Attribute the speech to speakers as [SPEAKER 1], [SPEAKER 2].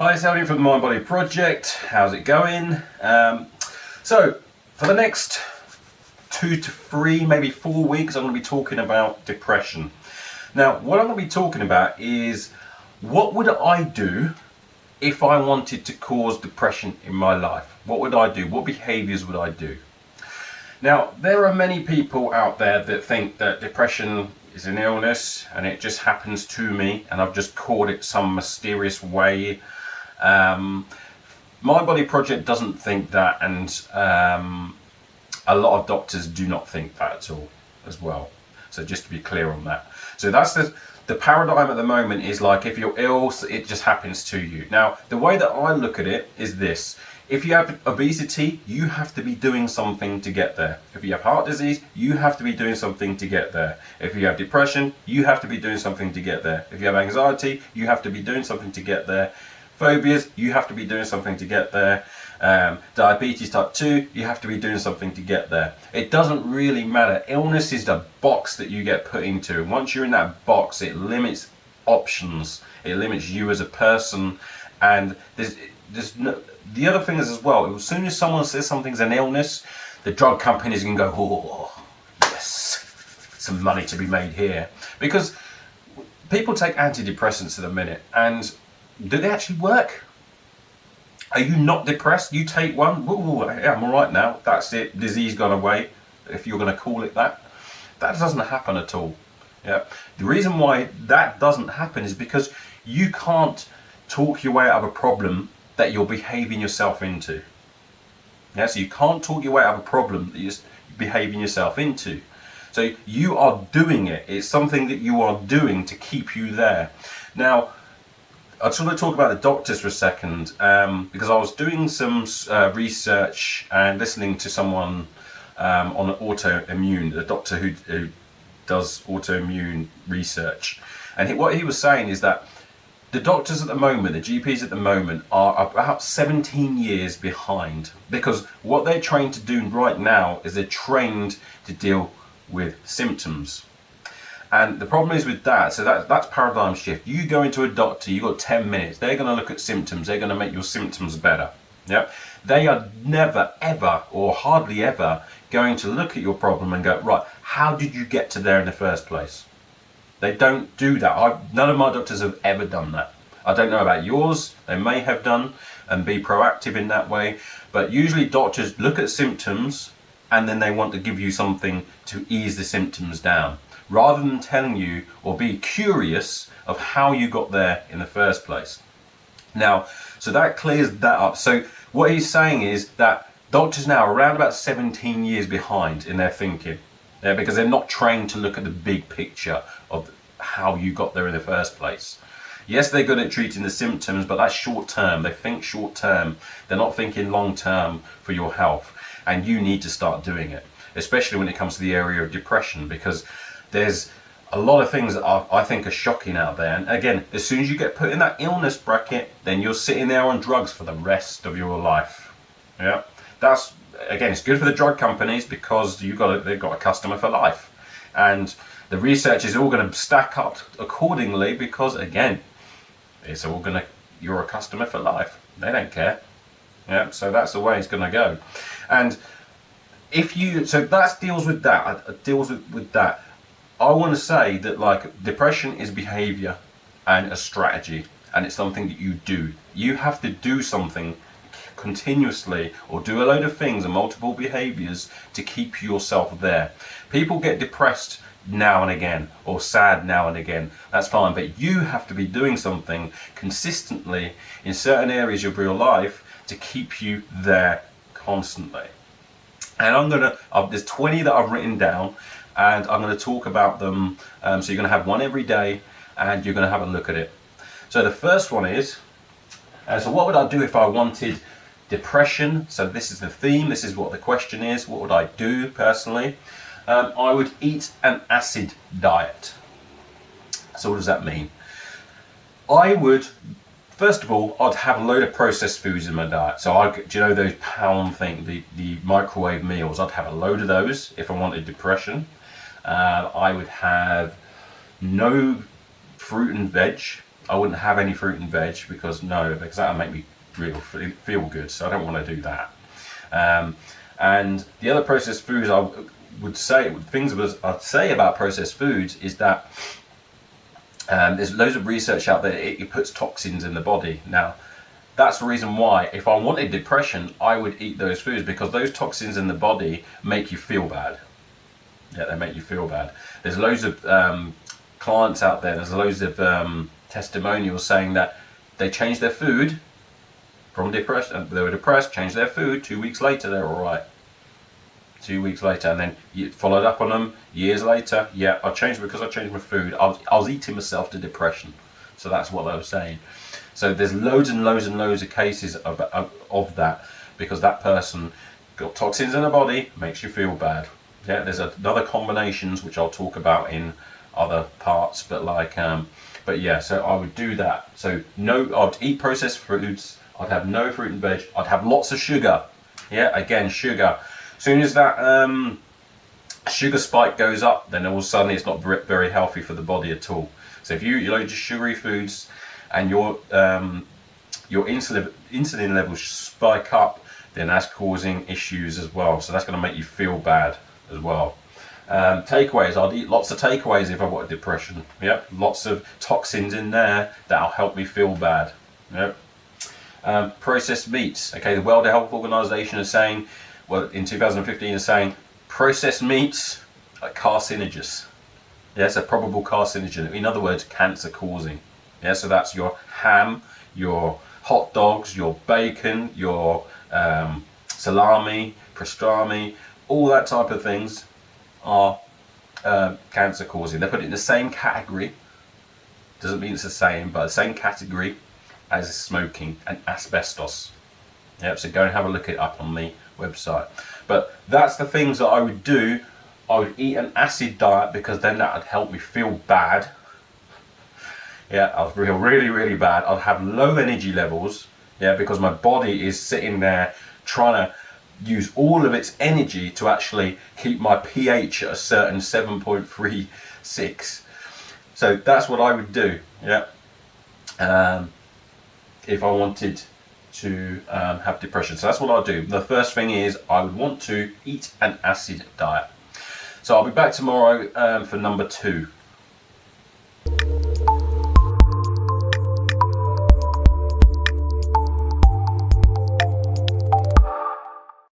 [SPEAKER 1] Hi, it's Alvin from the Mind Body Project. How's it going? So for the next 2 to 3, maybe 4 weeks, I'm going to be talking about depression. Now, what I'm going to be talking about is what would I do if I wanted to cause depression in my life? What would I do? What behaviors would I do? Now, there are many people out there that think that depression is an illness and it just happens to me and I've just caught it some mysterious way. Mind Body Project doesn't think that, and a lot of doctors do not think that at all as well. So just to be clear on that. So that's the paradigm at the moment is like, if you're ill, it just happens to you. Now, the way that I look at it is this. If you have obesity, you have to be doing something to get there. If you have heart disease, you have to be doing something to get there. If you have depression, you have to be doing something to get there. If you have anxiety, you have to be doing something to get there. Phobias, you have to be doing something to get there. Diabetes type 2, you have to be doing something to get there. It doesn't really matter. Illness is the box that you get put into. Once you're in that box, it limits options. It limits you as a person. And there's no, the other thing is as well, as soon as someone says something's an illness, the drug companies can go, oh, yes, some money to be made here. Because people take antidepressants at the minute, and do they actually work? Are you not depressed? You take one, ooh, yeah, I'm all right now, that's it, disease gone away, if you're going to call it that. That doesn't happen at all. Yeah. The reason why that doesn't happen is because you can't talk your way out of a problem that you're behaving yourself into. Yeah, so you can't talk your way out of a problem that you're behaving yourself into. So you are doing it. It's something that you are doing to keep you there. Now, I just want to talk about the doctors for a second, because I was doing some research and listening to someone on autoimmune, the doctor who does autoimmune research, and what he was saying is that the doctors at the moment, the GPs at the moment, are about 17 years behind, because what they're trained to do right now is they're trained to deal with symptoms. And the problem is with that, so that's paradigm shift. You go into a doctor, you've got 10 minutes, they're going to look at symptoms, they're going to make your symptoms better. Yeah? They are never, ever, or hardly ever going to look at your problem and go, right, how did you get to there in the first place? They don't do that. None of my doctors have ever done that. I don't know about yours, they may have done, and be proactive in that way, but usually doctors look at symptoms and then they want to give you something to ease the symptoms down, rather than telling you or be curious of how you got there in the first place. Now, so that clears that up. So what he's saying is that doctors now are around about 17 years behind in their thinking, because they're not trained to look at the big picture of how you got there in the first place. Yes, they're good at treating the symptoms, but that's short term. They think short term. They're not thinking long term for your health. And you need to start doing it, especially when it comes to the area of depression, because there's a lot of things that I think are shocking out there. And again, as soon as you get put in that illness bracket, then you're sitting there on drugs for the rest of your life. Yeah, that's, again, it's good for the drug companies because they've got a customer for life, and the research is all going to stack up accordingly, because again, it's all going to, you're a customer for life. They don't care. Yeah, so that's the way it's going to go. And if you, so that deals with that. It deals with that. I want to say that, like, depression is behavior and a strategy, and it's something that you do. You have to do something continuously, or do a load of things and multiple behaviors to keep yourself there. People get depressed now and again, or sad now and again. That's fine, but you have to be doing something consistently in certain areas of your life to keep you there constantly. And there's 20 that I've written down, and I'm going to talk about them. So you're going to have one every day, and you're going to have a look at it. So the first one is, so what would I do if I wanted depression? So this is the theme, this is what the question is. What would I do personally? I would eat an acid diet. So what does that mean? I would, first of all, I'd have a load of processed foods in my diet. So do you know those pound thing, the microwave meals? I'd have a load of those if I wanted depression. I would have no fruit and veg. I wouldn't have any fruit and veg because that would make me really feel good. So I don't want to do that. And the other processed foods I'd say about processed foods is that there's loads of research out there. It puts toxins in the body. Now, that's the reason why, if I wanted depression, I would eat those foods, because those toxins in the body make you feel bad. Yeah, they make you feel bad. There's loads of clients out there, there's loads of testimonials saying that they changed their food from depression. They were depressed, changed their food, 2 weeks later they're all right. 2 weeks later, and then you followed up on them years later. Yeah, I changed because I changed my food. I was eating myself to depression. So that's what they were saying. So there's loads and loads and loads of cases of that, because that person got toxins in the body, makes you feel bad. Yeah, there's another combinations which I'll talk about in other parts, but yeah, so I would do that. So I'd eat processed foods, I'd have no fruit and veg, I'd have lots of sugar. Yeah, again, sugar. As soon as that sugar spike goes up, then all of a sudden it's not very healthy for the body at all. So if you load your sugary foods and your insulin levels spike up, then that's causing issues as well. So that's going to make you feel bad as well. Takeaways, I'd eat lots of takeaways if I got depression. Yep, lots of toxins in there that'll help me feel bad. Yep. Processed meats. Okay, the World Health Organization is saying, well, in 2015 is saying processed meats are carcinogens. Yeah, it's a probable carcinogen. In other words, cancer causing. Yeah, so that's your ham, your hot dogs, your bacon, your salami, pastrami, all that type of things are cancer causing. They put it in the same category. Doesn't mean it's the same, but the same category as smoking and asbestos. Yep, so go and have a look it up on the website. But that's the things that I would do. I would eat an acid diet, because then that would help me feel bad. Yeah, I'll feel really, really bad. I'll have low energy levels. Yeah, because my body is sitting there trying to use all of its energy to actually keep my pH at a certain 7.36. So that's what I would do. Yeah. If I wanted to have depression. So that's what I'll do. The first thing is I would want to eat an acid diet. So I'll be back tomorrow for number 2.